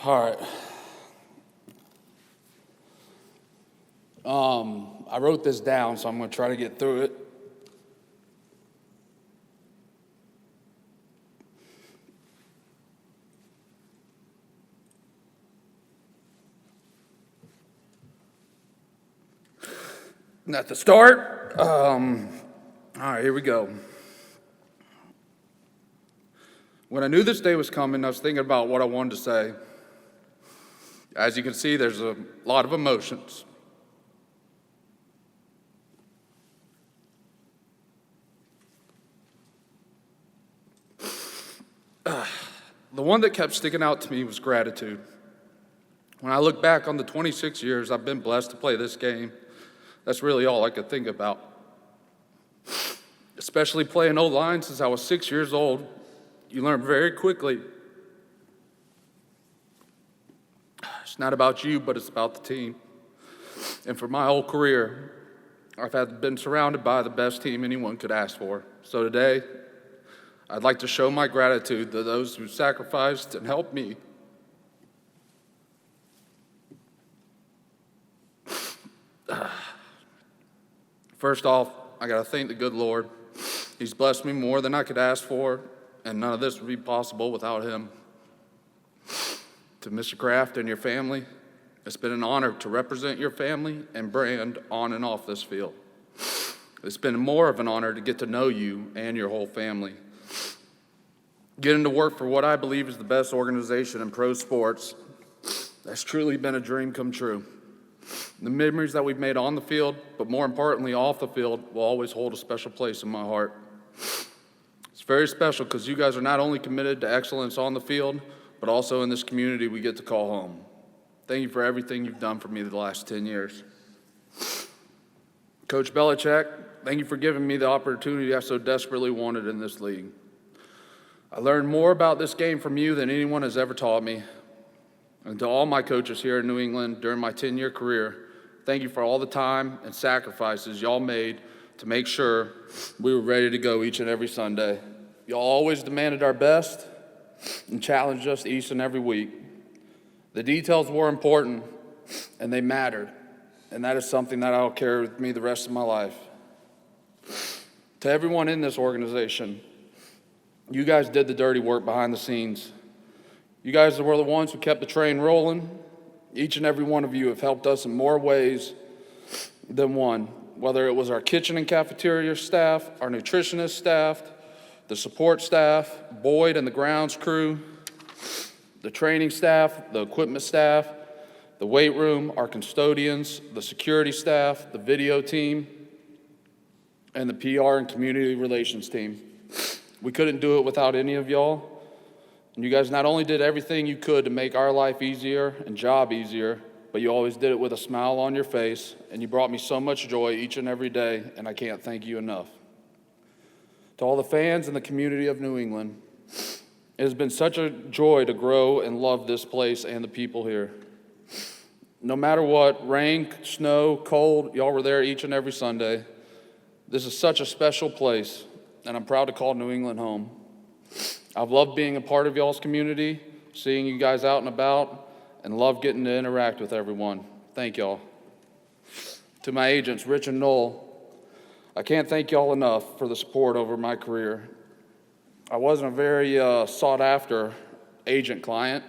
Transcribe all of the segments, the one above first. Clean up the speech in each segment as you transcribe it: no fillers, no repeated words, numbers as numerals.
All right. I wrote this down, so I'm going to try to get through it. And at the start, all right, here we go. When I knew this day was coming, I was thinking about what I wanted to say. As you can see, there's a lot of emotions. The one that kept sticking out to me was gratitude. When I look back on the 26 years I've been blessed to play this game, that's really all I could think about. Especially playing O-line since I was 6 years old, you learn very quickly. It's not about you, but it's about the team. And for my whole career, I've been surrounded by the best team anyone could ask for. So today, I'd like to show my gratitude to those who sacrificed and helped me. First off, I got to thank the good Lord. He's blessed me more than I could ask for, and none of this would be possible without him. To Mr. Kraft and your family, it's been an honor to represent your family and brand on and off this field. It's been more of an honor to get to know you and your whole family. Getting to work for what I believe is the best organization in pro sports, that's truly been a dream come true. The memories that we've made on the field, but more importantly off the field, will always hold a special place in my heart. It's very special because you guys are not only committed to excellence on the field, but also in this community we get to call home. Thank you for everything you've done for me the last 10 years. Coach Belichick, thank you for giving me the opportunity I so desperately wanted in this league. I learned more about this game from you than anyone has ever taught me. And to all my coaches here in New England during my 10-year career, thank you for all the time and sacrifices y'all made to make sure we were ready to go each and every Sunday. Y'all always demanded our best and challenged us each and every week. The details were important and they mattered, and that is something that I'll carry with me the rest of my life. To everyone in this organization, you guys did the dirty work behind the scenes. You guys were the ones who kept the train rolling. Each and every one of you have helped us in more ways than one, whether it was our kitchen and cafeteria staff, our nutritionist staff, the support staff, Boyd and the grounds crew, the training staff, the equipment staff, the weight room, our custodians, the security staff, the video team, and the PR and community relations team. We couldn't do it without any of y'all. And you guys not only did everything you could to make our life easier and job easier, but you always did it with a smile on your face, and you brought me so much joy each and every day, and I can't thank you enough. To all the fans and the community of New England, it has been such a joy to grow and love this place and the people here. No matter what, rain, snow, cold, y'all were there each and every Sunday. This is such a special place, and I'm proud to call New England home. I've loved being a part of y'all's community, seeing you guys out and about, and love getting to interact with everyone. Thank y'all. To my agents, Rich and Noel, I can't thank y'all enough for the support over my career. I wasn't a very sought-after agent client,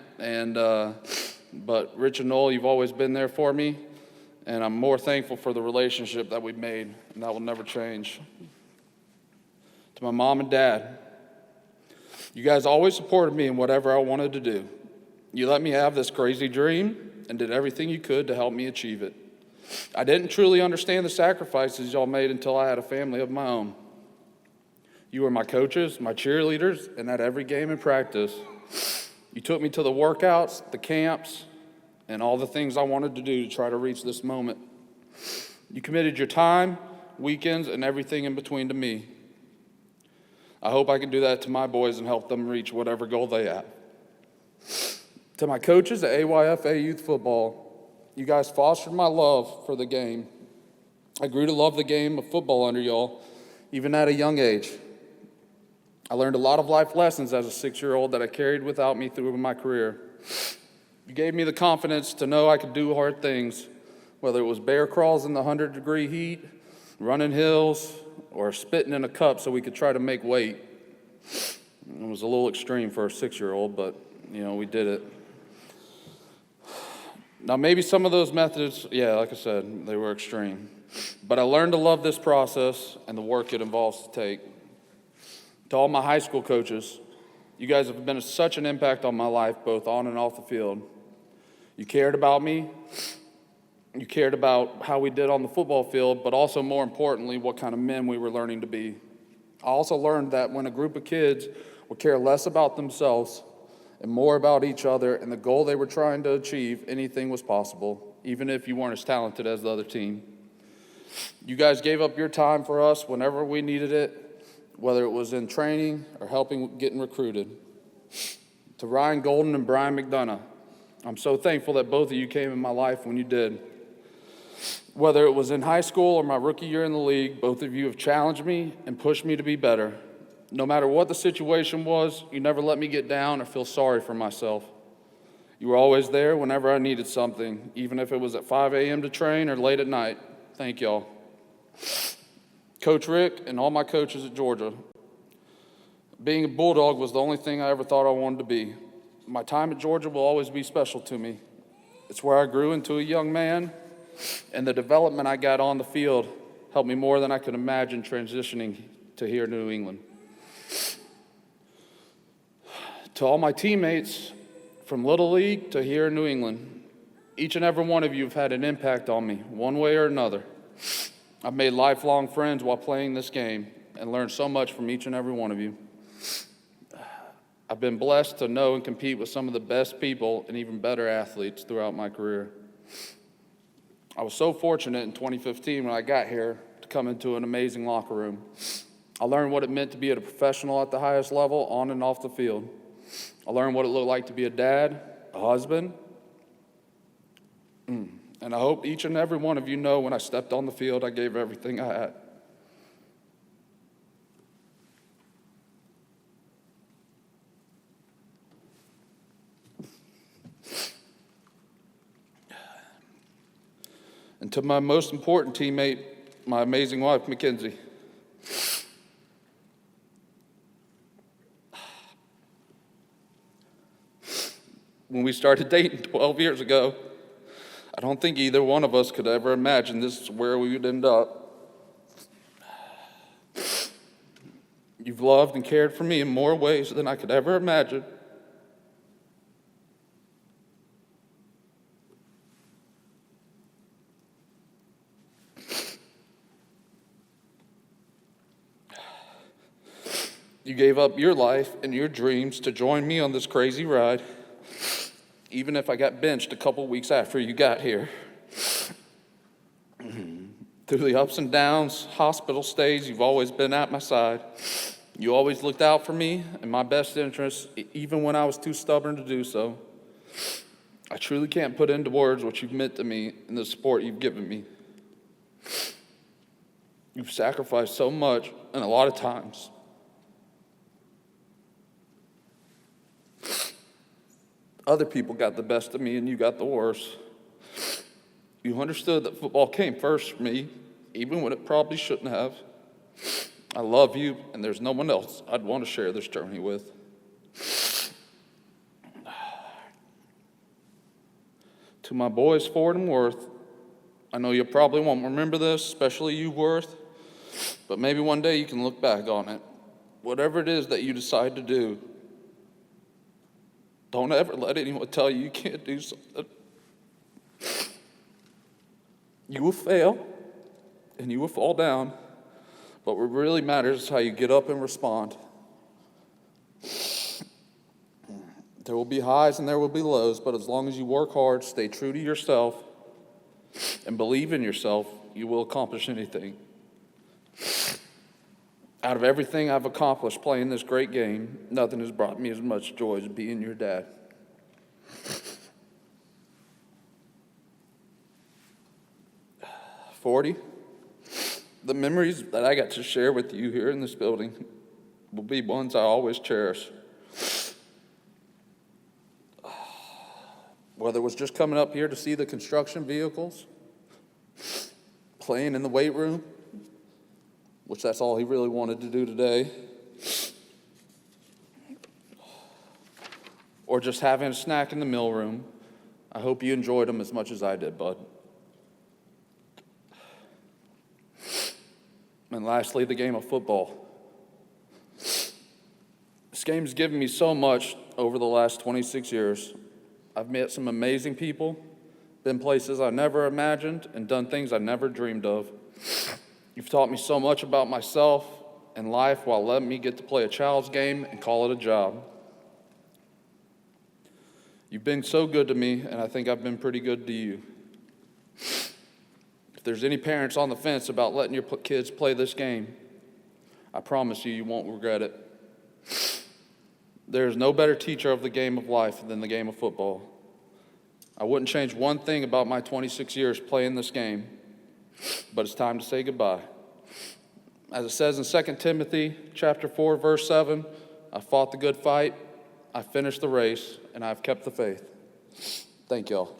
but Rich and Noel, you've always been there for me, and I'm more thankful for the relationship that we've made, and that will never change. To my mom and dad, you guys always supported me in whatever I wanted to do. You let me have this crazy dream and did everything you could to help me achieve it. I didn't truly understand the sacrifices y'all made until I had a family of my own. You were my coaches, my cheerleaders, and at every game and practice, you took me to the workouts, the camps, and all the things I wanted to do to try to reach this moment. You committed your time, weekends, and everything in between to me. I hope I can do that to my boys and help them reach whatever goal they have. To my coaches at AYFA Youth Football, you guys fostered my love for the game. I grew to love the game of football under y'all, even at a young age. I learned a lot of life lessons as a 6-year-old that I carried without me through my career. You gave me the confidence to know I could do hard things, whether it was bear crawls in the 100-degree heat, running hills, or spitting in a cup so we could try to make weight. It was a little extreme for a 6-year-old, but, we did it. Now, maybe some of those methods, like I said, they were extreme. But I learned to love this process and the work it involves to take. To all my high school coaches, you guys have been such an impact on my life, both on and off the field. You cared about me. You cared about how we did on the football field, but also, more importantly, what kind of men we were learning to be. I also learned that when a group of kids would care less about themselves and more about each other and the goal they were trying to achieve, anything was possible, even if you weren't as talented as the other team. You guys gave up your time for us whenever we needed it, whether it was in training or helping getting recruited. To Ryan Golden and Brian McDonough, I'm so thankful that both of you came in my life when you did. Whether it was in high school or my rookie year in the league, both of you have challenged me and pushed me to be better. No matter what the situation was, you never let me get down or feel sorry for myself. You were always there whenever I needed something, even if it was at 5 a.m. to train or late at night. Thank y'all. Coach Rick and all my coaches at Georgia, being a Bulldog was the only thing I ever thought I wanted to be. My time at Georgia will always be special to me. It's where I grew into a young man, and the development I got on the field helped me more than I could imagine transitioning to here in New England. To all my teammates, from Little League to here in New England, each and every one of you have had an impact on me, one way or another. I've made lifelong friends while playing this game and learned so much from each and every one of you. I've been blessed to know and compete with some of the best people and even better athletes throughout my career. I was so fortunate in 2015 when I got here to come into an amazing locker room. I learned what it meant to be a professional at the highest level, on and off the field. I learned what it looked like to be a dad, a husband. And I hope each and every one of you know when I stepped on the field, I gave everything I had. And to my most important teammate, my amazing wife, Mackenzie. When we started dating 12 years ago, I don't think either one of us could ever imagine this is where we would end up. You've loved and cared for me in more ways than I could ever imagine. You gave up your life and your dreams to join me on this crazy ride, even if I got benched a couple weeks after you got here. Through the ups and downs, hospital stays, you've always been at my side. You always looked out for me and my best interests, even when I was too stubborn to do so. I truly can't put into words what you've meant to me and the support you've given me. You've sacrificed so much, and a lot of times. Other people got the best of me and you got the worst. You understood that football came first for me, even when it probably shouldn't have. I love you, and there's no one else I'd want to share this journey with. To my boys, Ford and Worth, I know you probably won't remember this, especially you, Worth, but maybe one day you can look back on it. Whatever it is that you decide to do, don't ever let anyone tell you can't do something. You will fail, and you will fall down, but what really matters is how you get up and respond. There will be highs and there will be lows, but as long as you work hard, stay true to yourself, and believe in yourself, you will accomplish anything. Out of everything I've accomplished playing this great game, nothing has brought me as much joy as being your dad. 40, the memories that I got to share with you here in this building will be ones I always cherish. Whether it was just coming up here to see the construction vehicles, playing in the weight room, which that's all he really wanted to do today, or just having a snack in the meal room, I hope you enjoyed them as much as I did, bud. And lastly, the game of football. This game's given me so much over the last 26 years. I've met some amazing people, been places I never imagined, and done things I never dreamed of. You've taught me so much about myself and life while letting me get to play a child's game and call it a job. You've been so good to me, and I think I've been pretty good to you. If there's any parents on the fence about letting your kids play this game, I promise you, you won't regret it. There is no better teacher of the game of life than the game of football. I wouldn't change one thing about my 26 years playing this game, but it's time to say goodbye. As it says in 2 Timothy chapter 4, verse 7, I fought the good fight, I finished the race, and I've kept the faith. Thank y'all.